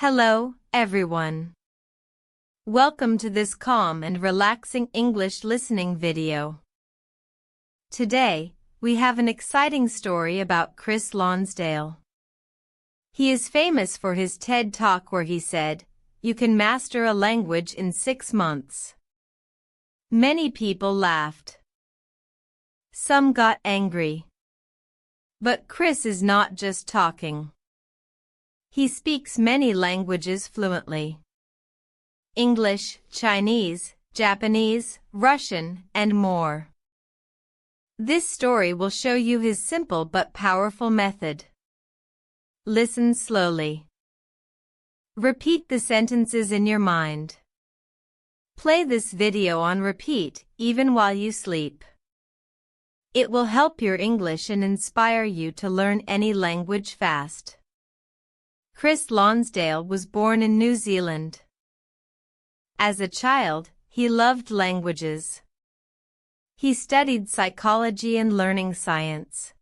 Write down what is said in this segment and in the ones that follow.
Hello, everyone. Welcome to this calm and relaxing English listening video. Today, we have an exciting story about Chris Lonsdale. He is famous for his TED Talk where he said, "You can master a language in 6 months." Many people laughed. Some got angry. But Chris is not just talking. He speaks many languages fluently. English, Chinese, Japanese, Russian, and more. This story will show you his simple but powerful method. Listen slowly. Repeat the sentences in your mind. Play this video on repeat even while you sleep. It will help your English and inspire you to learn any language fast. Chris Lonsdale was born in New Zealand. As a child, he loved languages. He studied psychology and learning science.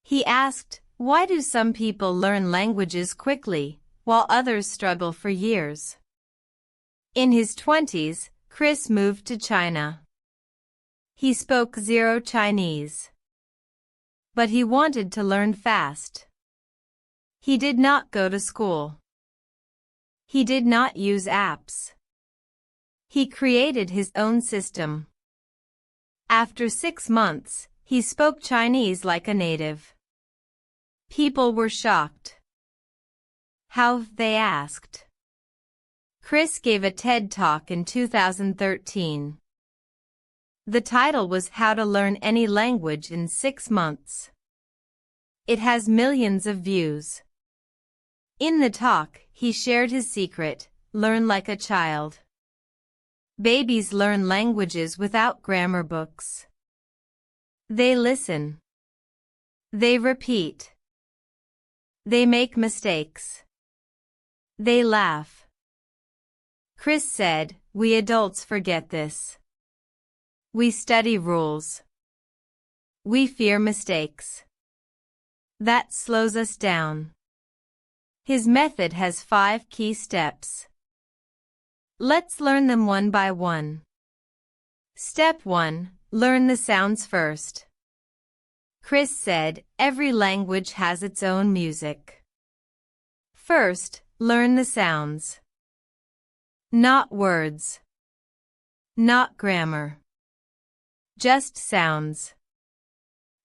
He asked, why do some people learn languages quickly, while others struggle for years? In his 20s, Chris moved to China. He spoke zero Chinese. But he wanted to learn fast. He did not go to school. He did not use apps. He created his own system. After 6 months, he spoke Chinese like a native. People were shocked. How, they asked. Chris gave a TED Talk in 2013. The title was How to Learn Any Language in 6 Months. It has millions of views. In the talk, he shared his secret, learn like a child. Babies learn languages without grammar books. They listen. They repeat. They make mistakes. They laugh. Chris said, we adults forget this. We study rules. We fear mistakes. That slows us down. His method has 5 key steps. Let's learn them one by one. Step 1. Learn the sounds first. Chris said, every language has its own music. First, learn the sounds. Not words. Not grammar. Just sounds.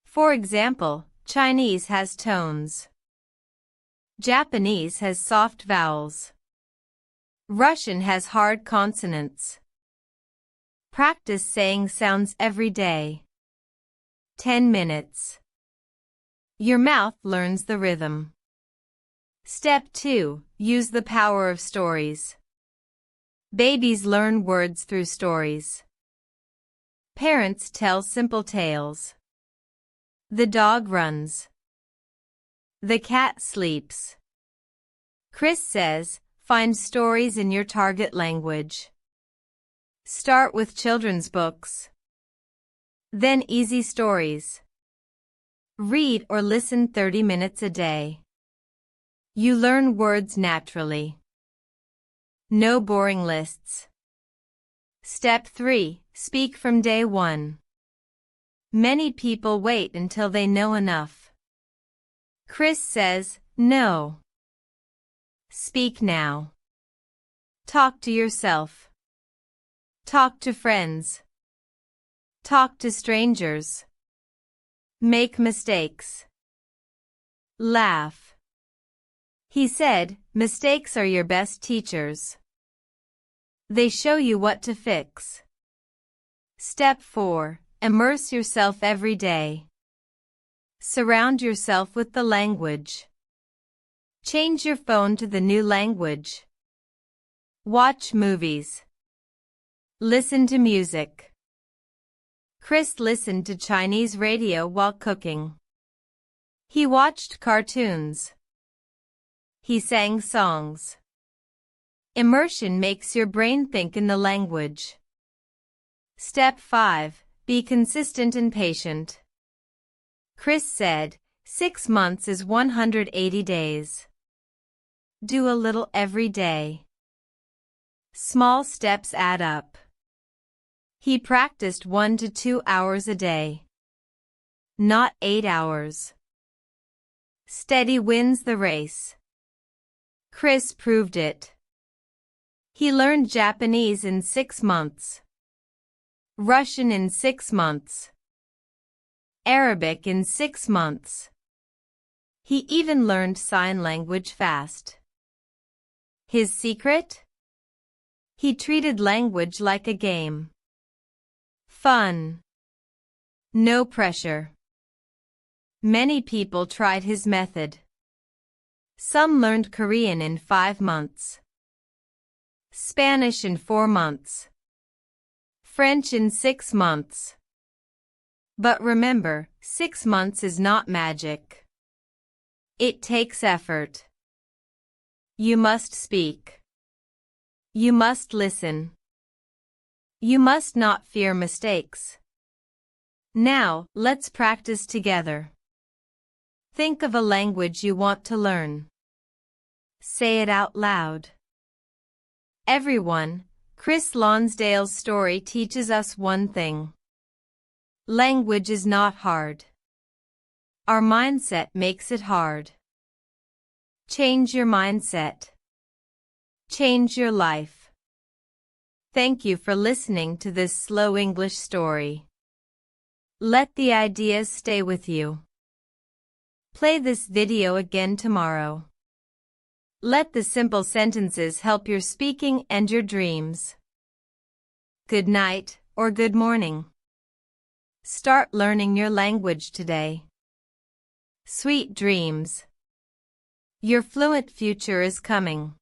For example, Chinese has tones. Japanese has soft vowels. Russian has hard consonants. Practice saying sounds every day. 10 minutes. Your mouth learns the rhythm. Step 2. Use the power of stories. Babies learn words through stories. Parents tell simple tales. The dog runs. The cat sleeps. Chris says, find stories in your target language. Start with children's books. Then easy stories. Read or listen 30 minutes a day. You learn words naturally. No boring lists. Step 3. Speak from day 1. Many people wait until they know enough. Chris says, no. Speak now. Talk to yourself. Talk to friends. Talk to strangers. Make mistakes. Laugh. He said, mistakes are your best teachers. They show you what to fix. Step 4. Immerse yourself every day. Surround yourself with the language. Change your phone to the new language. Watch movies. Listen to music. Chris listened to Chinese radio while cooking. He watched cartoons. He sang songs. Immersion makes your brain think in the language. Step 5. Be consistent and patient. Chris said, 6 months is 180 days. Do a little every day. Small steps add up. He practiced 1 to 2 hours a day. Not 8 hours. Steady wins the race. Chris proved it. He learned Japanese in 6 months. Russian in 6 months. Arabic in 6 months. He even learned sign language fast. His secret? He treated language like a game. Fun. No pressure. Many people tried his method. Some learned Korean in 5 months. Spanish in 4 months. French in 6 months. But remember, 6 months is not magic. It takes effort. You must speak. You must listen. You must not fear mistakes. Now, let's practice together. Think of a language you want to learn. Say it out loud. Everyone, Chris Lonsdale's story teaches us one thing. Language is not hard. Our mindset makes it hard. Change your mindset. Change your life. Thank you for listening to this slow English story. Let the ideas stay with you. Play this video again tomorrow. Let the simple sentences help your speaking and your dreams. Good night or good morning. Start learning your language today. Sweet dreams. Your fluent future is coming.